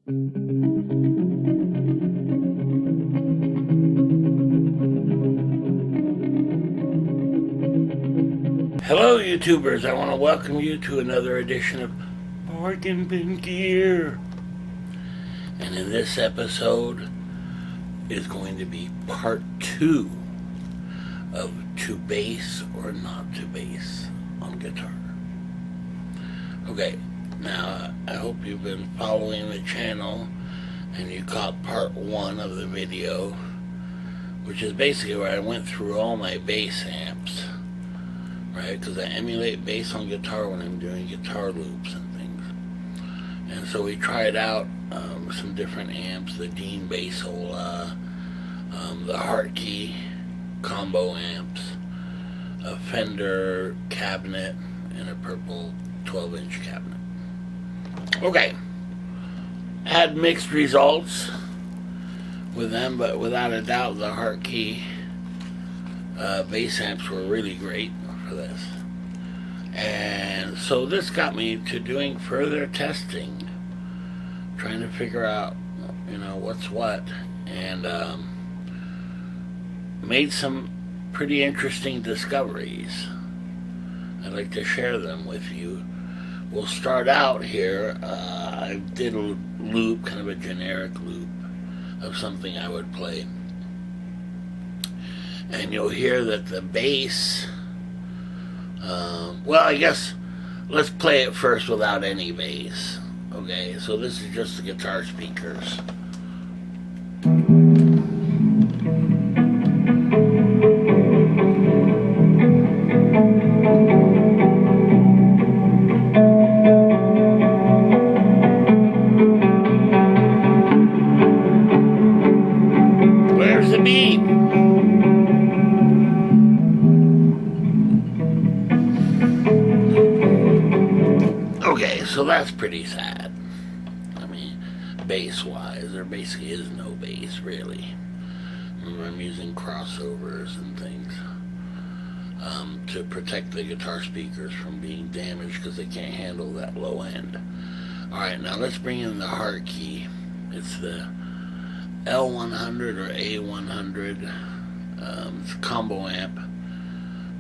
Hello YouTubers, I want to welcome you to another edition of Bargain Bin Gear. And in this episode is going to be part 2 of to bass or not to bass on guitar. Okay, now I hope you've been following the channel and you caught part 1 of the video, which is basically where I went through all my bass amps. Right, because I emulate bass on guitar when I'm doing guitar loops and things. And so we tried out some different amps, the Dean Bassola, the Hartkey combo amps, a Fender cabinet, and a purple 12-inch cabinet. Okay, had mixed results with them, but without a doubt the Hartkey bass amps were really great for this. And so this got me to doing further testing, trying to figure out, what's what, and made some pretty interesting discoveries. I'd like to share them with you. We'll start out here. I did a loop, kind of a generic loop of something I would play, and you'll hear that the bass, well, I guess let's play it first without any bass. Okay, so this is just the guitar speakers. Where's the beat? Okay, so that's pretty sad. I mean, bass-wise, there basically is no bass, really. Remember, I'm using crossovers and things to protect the guitar speakers from being damaged because they can't handle that low end. Alright, now let's bring in the Hartkey. It's the L100 or A100. It's a combo amp.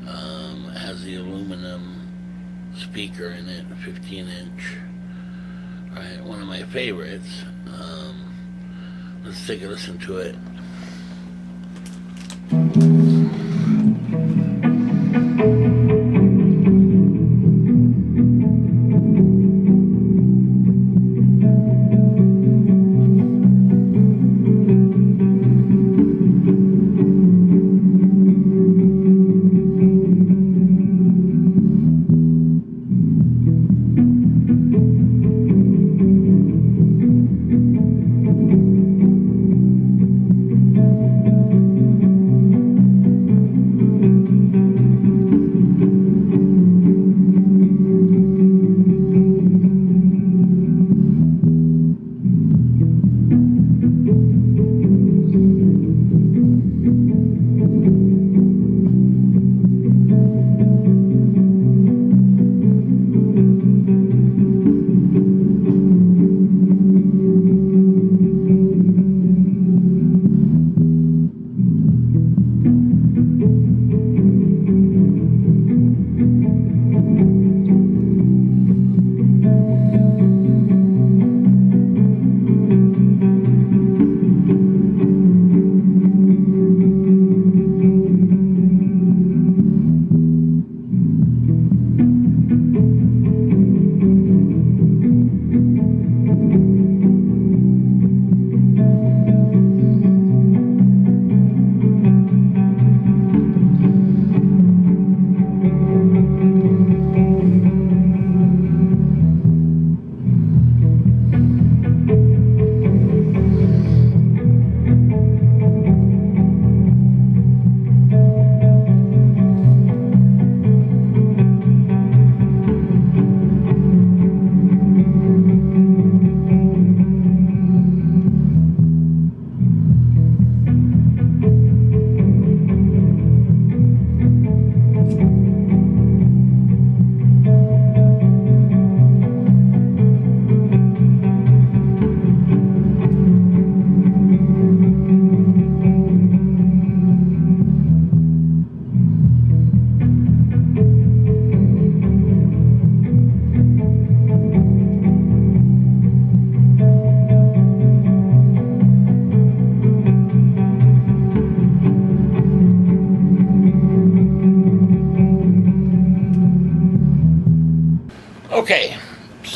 It has the aluminum speaker in it, a 15-inch. Right, one of my favorites. Let's take a listen to it.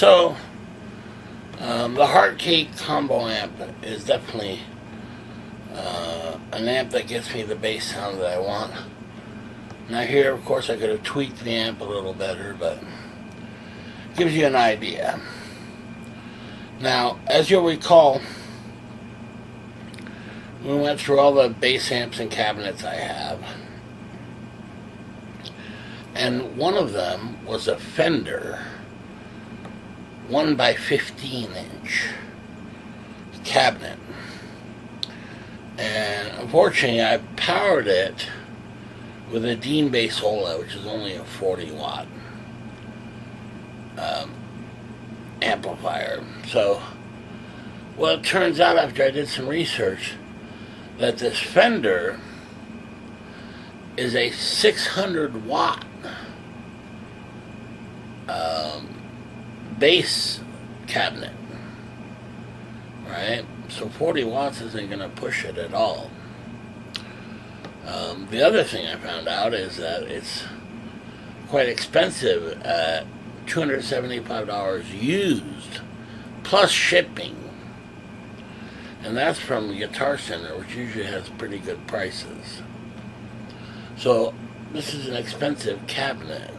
So, the Heartcake combo amp is definitely an amp that gets me the bass sound that I want. Now here, of course, I could have tweaked the amp a little better, but gives you an idea. Now, as you'll recall, we went through all the bass amps and cabinets I have, and one of them was a Fender 1x15" cabinet, and unfortunately I powered it with a Dean bass Ola, which is only a 40-watt amplifier. So, well, it turns out after I did some research that this Fender is a 600-watt bass cabinet, right? So 40 watts isn't going to push it at all. The other thing I found out is that it's quite expensive at $275 used, plus shipping. And that's from Guitar Center, which usually has pretty good prices. So this is an expensive cabinet.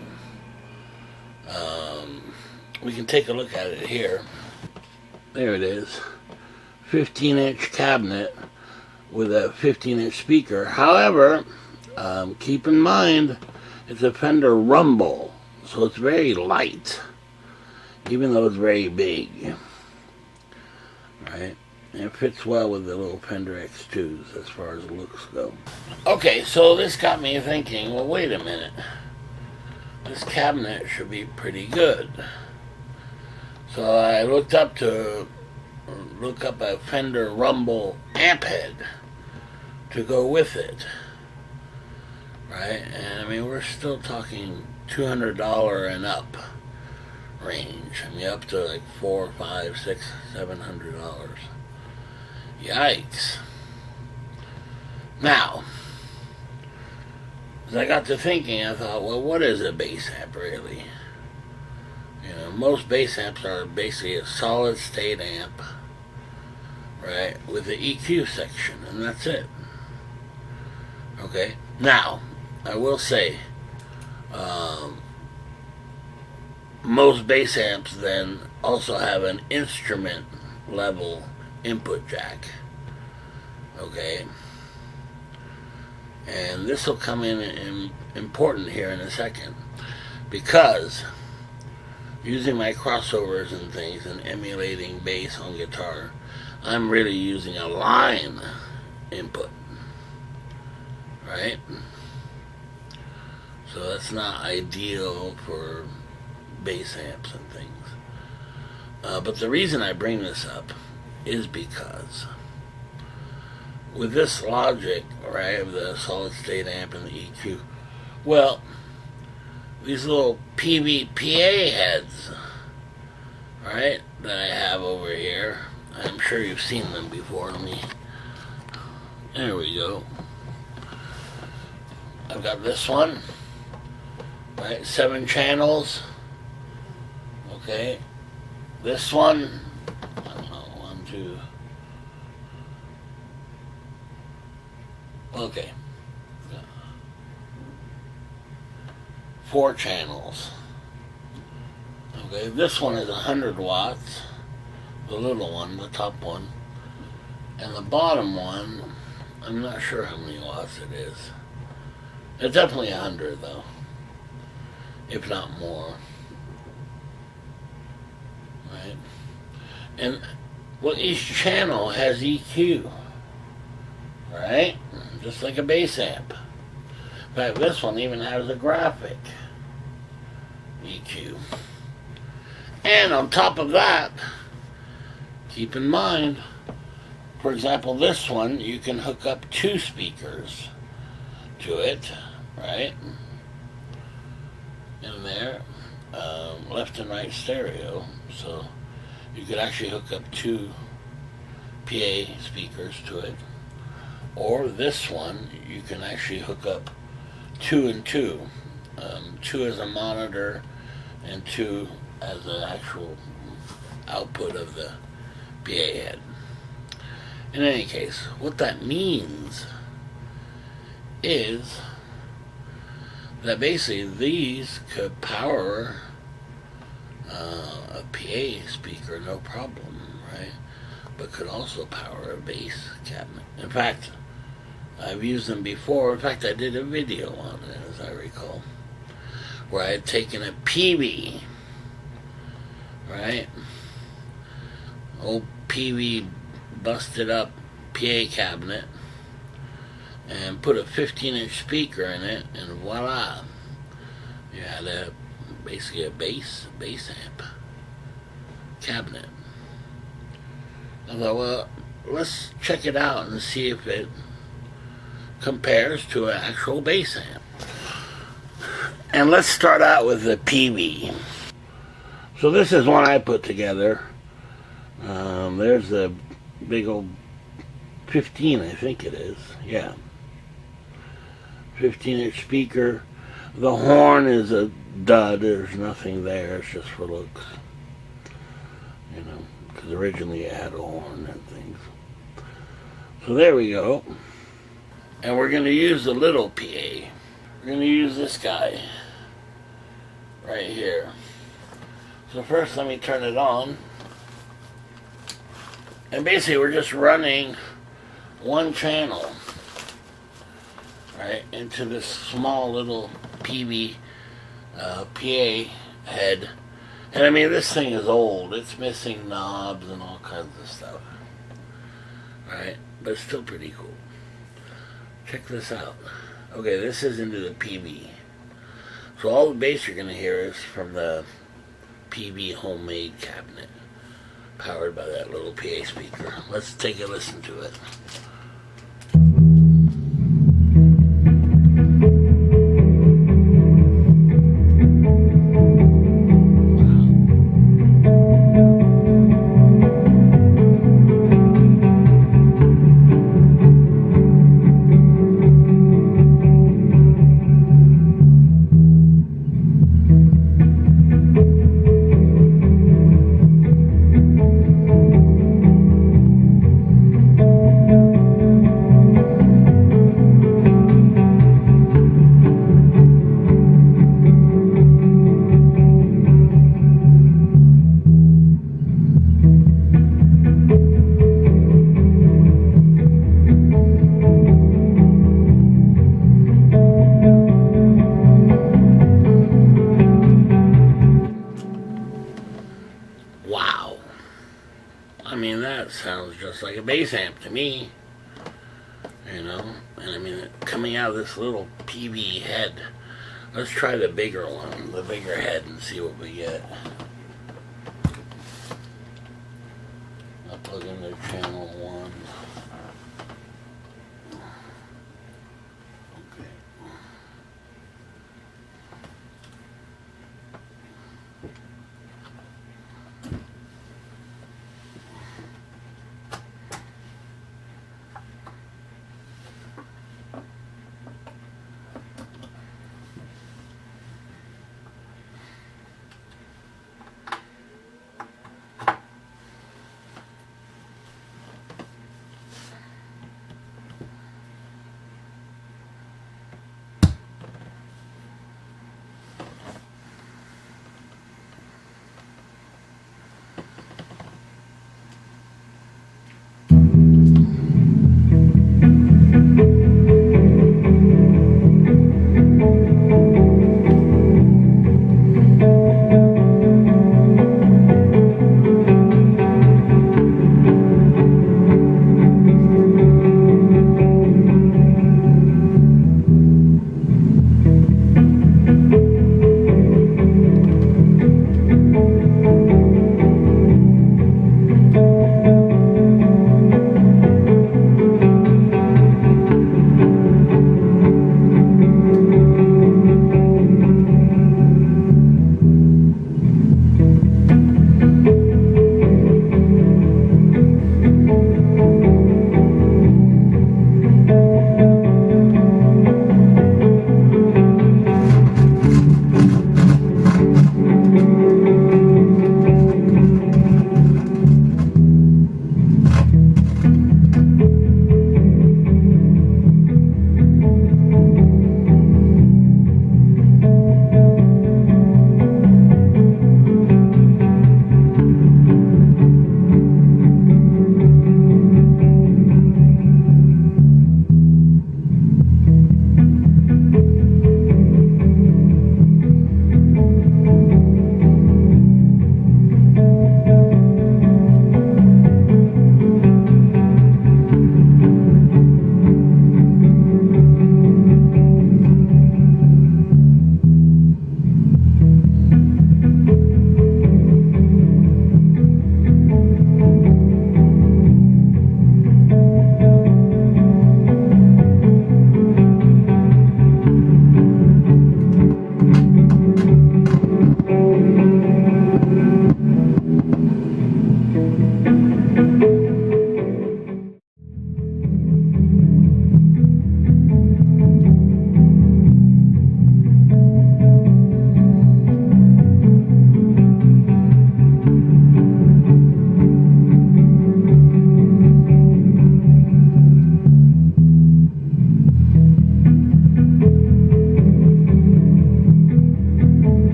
We can take a look at it here. There it is. 15-inch cabinet with a 15-inch speaker. However, keep in mind, it's a Fender Rumble, so it's very light, even though it's very big. Right? And it fits well with the little Fender X2s as far as looks go. Okay, so this got me thinking, well, wait a minute. This cabinet should be pretty good. So I looked up a Fender Rumble amp head to go with it. Right? And I mean, we're still talking $200 and up range. I mean, up to like $400, $500, $600, $700. Yikes. Now, as I got to thinking, I thought, well, what is a bass amp really? You know, most bass amps are basically a solid state amp, right, with the EQ section, and that's it. Okay? Now, I will say, most bass amps then also have an instrument level input jack. Okay? And this will come in important here in a second, because using my crossovers and things and emulating bass on guitar, I'm really using a line input, right? So that's not ideal for bass amps and things. But the reason I bring this up is because with this logic, right, of the solid state amp and the EQ, well, these little PVPA heads, right, that I have over here, I'm sure you've seen them before. There we go. I've got this one, right, 7 channels. Okay, this one, I don't know, 1, 2. Okay. 4 channels. Okay, this one is 100 watts, the little one, the top one, and the bottom one, I'm not sure how many watts it is. It's definitely 100 though, if not more. Right? And well, each channel has EQ, right? Just like a bass amp. In fact, this one even has a graphic EQ. And on top of that, keep in mind, for example, this one, you can hook up 2 speakers to it, right? In there, left and right stereo. So you could actually hook up 2 PA speakers to it. Or this one, you can actually hook up 2 and 2. 2 as a monitor and 2 as an actual output of the PA head. In any case, what that means is that basically these could power a PA speaker no problem, right? But could also power a bass cabinet. In fact, I've used them before. In fact, I did a video on it, as I recall, where I had taken a PV, right? Old PV busted up PA cabinet and put a 15-inch speaker in it, and voila, you had basically a bass amp cabinet. I thought, well, let's check it out and see if it compares to an actual bass amp. And let's start out with the PV. So this is one I put together. There's a big old 15, I think it is. Yeah. 15-inch speaker. The horn is a dud. There's nothing there. It's just for looks. You know, because originally it had a horn and things. So there we go. And we're going to use the little PA. We're going to use this guy right here. So first let me turn it on. And basically we're just running one channel, right, into this small little PV PA head. And I mean, this thing is old. It's missing knobs and all kinds of stuff, right? But it's still pretty cool. Check this out. Okay, this is into the PV. So all the bass you're going to hear is from the PV homemade cabinet, powered by that little PA speaker. Let's take a listen to it. Wow. I mean, that sounds just like a bass amp to me. You know? And I mean, coming out of this little PV head. Let's try the bigger one, the bigger head, and see what we get. I'll plug in the channel 1.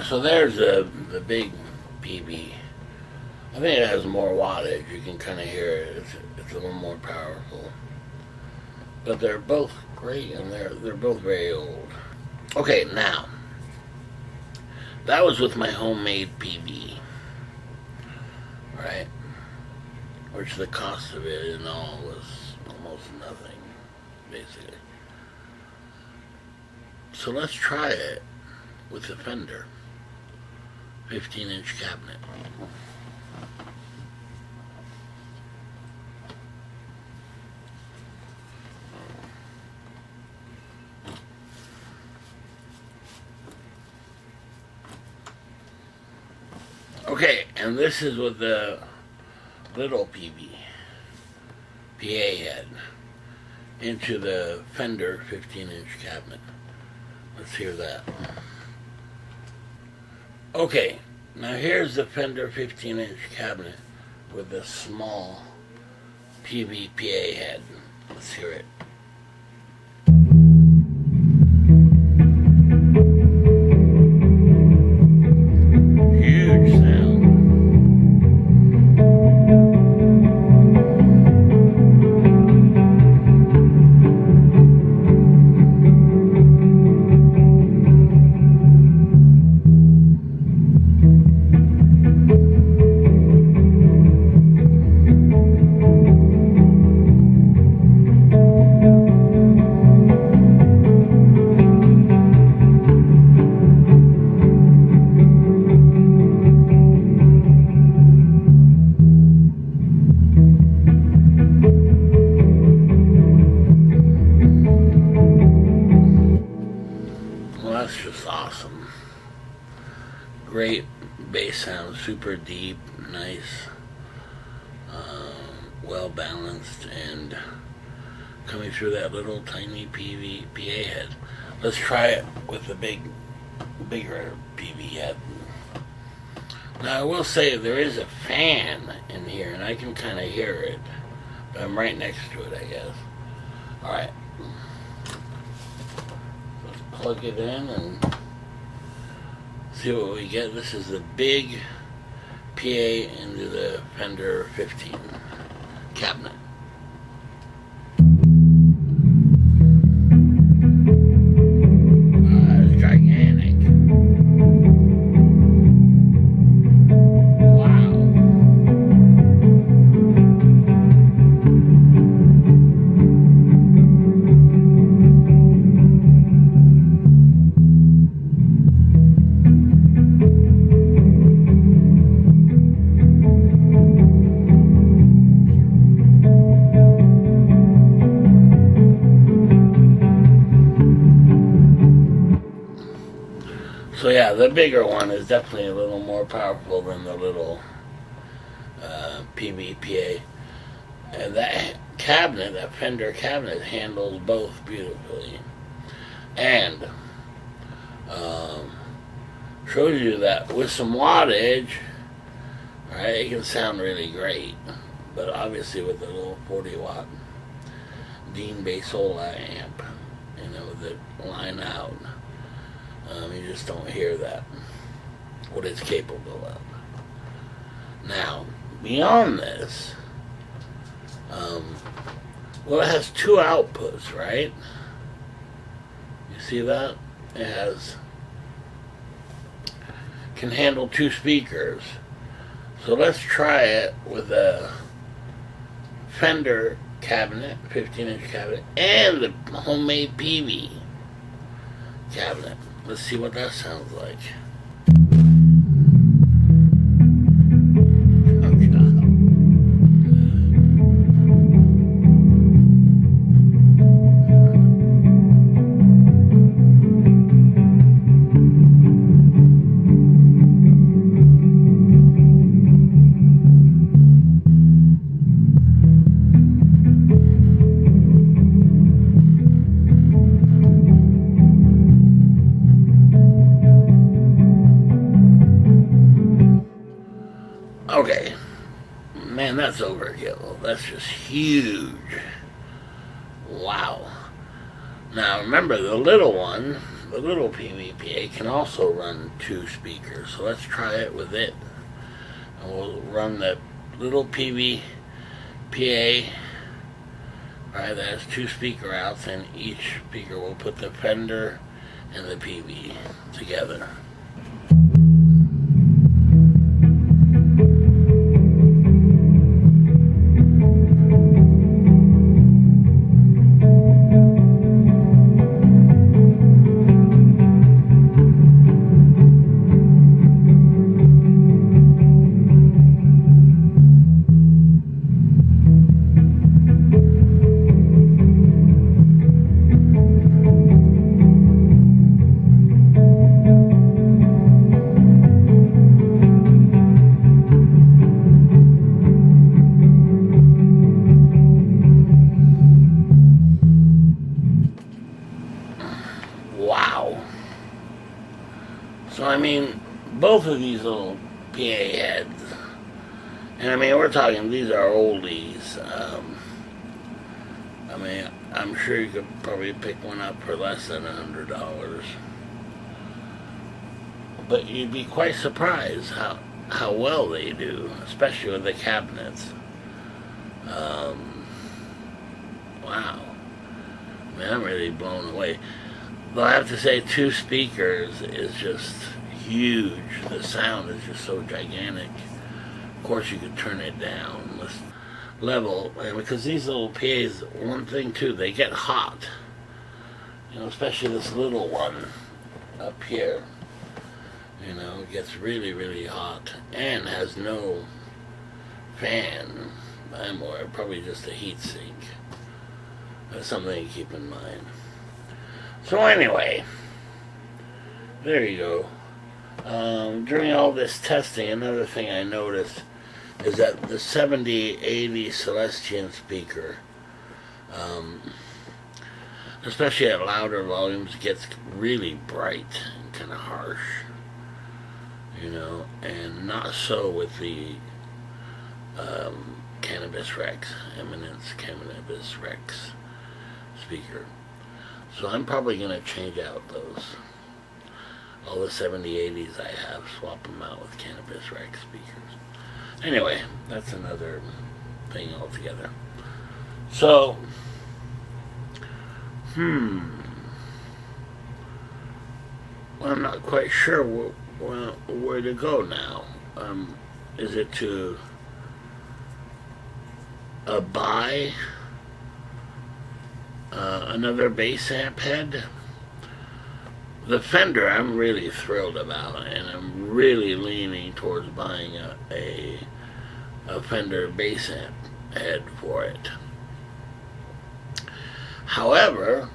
So there's the big PB. I think it has more wattage. You can kind of hear it. It's a little more powerful. But they're both great, and they're both very old. Okay, now that was with my homemade PB, right? Which the cost of it and all was almost nothing, basically. So let's try it with the Fender 15-inch cabinet. Okay, and this is with the little PA head into the Fender 15-inch cabinet. Let's hear that. Okay, now here's the Fender 15-inch cabinet with the small PA head. Let's hear it. Huge sound. That's just awesome. Great bass sound, super deep, nice, well balanced, and coming through that little tiny PA head. Let's try it with the bigger PV head. Now I will say there is a fan in here, and I can kind of hear it, but I'm right next to it, I guess. All right. Plug it in and see what we get. This is the big PA into the Fender 15 cabinet. It's gigantic. Wow. So yeah, the bigger one is definitely a little more powerful than the little PVPA. And that cabinet, that Fender cabinet, handles both beautifully. And shows you that with some wattage, right, it can sound really great. But obviously with the little 40-watt Dean Basola amp, you know, that line out, you just don't hear that, what it's capable of. Now, beyond this, well, it has two outputs, right? You see that? It can handle two speakers. So let's try it with a Fender cabinet, 15-inch cabinet, and the homemade PV cabinet. Let's see what that sounds like. Oh, God. Okay, man, that's overkill. That's just huge. Wow. Now remember, the little one, the little PVPA can also run 2 speakers. So let's try it with it. And we'll run the little PVPA, right, that has 2 speaker outs, and each speaker will put the Fender and the PV together. Wow. So I mean, both of these little PA heads, and I mean, we're talking, these are oldies. I mean, I'm sure you could probably pick one up for less than $100. But you'd be quite surprised how well they do, especially with the cabinets. Wow. I mean, I'm really blown away. Though I have to say, 2 speakers is just huge. The sound is just so gigantic. Of course, you could turn it down, level, and because these little PAs, one thing too, they get hot. You know, especially this little one up here. You know, it gets really, really hot and has no fan. Or probably just a heat sink. That's something to keep in mind. So anyway, there you go. During all this testing, another thing I noticed is that the 7080 Celestion speaker, especially at louder volumes, gets really bright and kind of harsh, you know, and not so with the Cannabis Rex, Eminence Cannabis Rex speaker. So I'm probably going to change out those. All the 7080s I have, swap them out with Cannabis Rex speakers. Anyway, that's another thing altogether. So, I'm not quite sure where to go now. Is it to buy another bass amp head? The Fender I'm really thrilled about, and I'm really leaning towards buying a Fender bass amp head for it. However,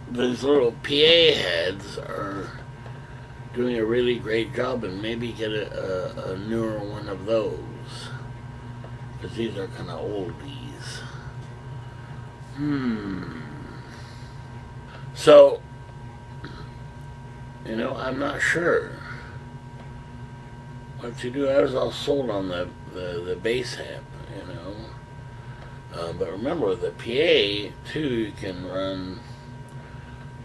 these little PA heads are doing a really great job, and maybe get a newer one of those, because these are kind of oldies. So, you know, I'm not sure what to do. I was all sold on the bass amp, you know. But remember, with the PA, too, you can run,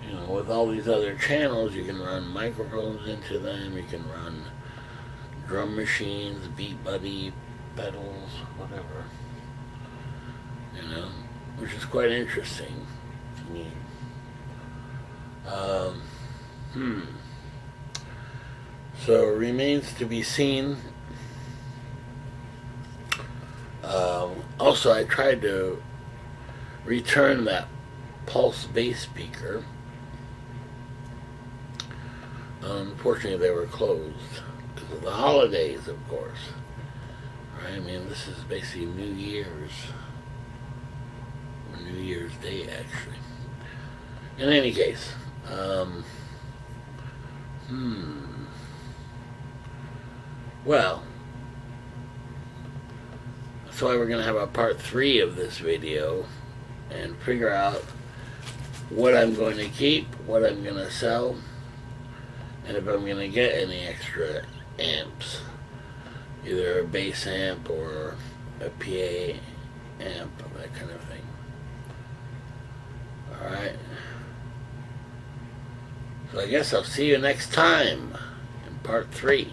you know, with all these other channels, you can run microphones into them, you can run drum machines, Beat Buddy, pedals, whatever, you know, which is quite interesting to me. So it remains to be seen. Also, I tried to return that Pulse bass speaker. Unfortunately, they were closed because of the holidays, of course. Right? I mean, this is basically New Year's, or New Year's Day, actually. In any case, well, that's why we're going to have a part 3 of this video and figure out what I'm going to keep, what I'm going to sell, and if I'm going to get any extra amps, either a bass amp or a PA amp, that kind of thing. Alright. So I guess I'll see you next time in part 3.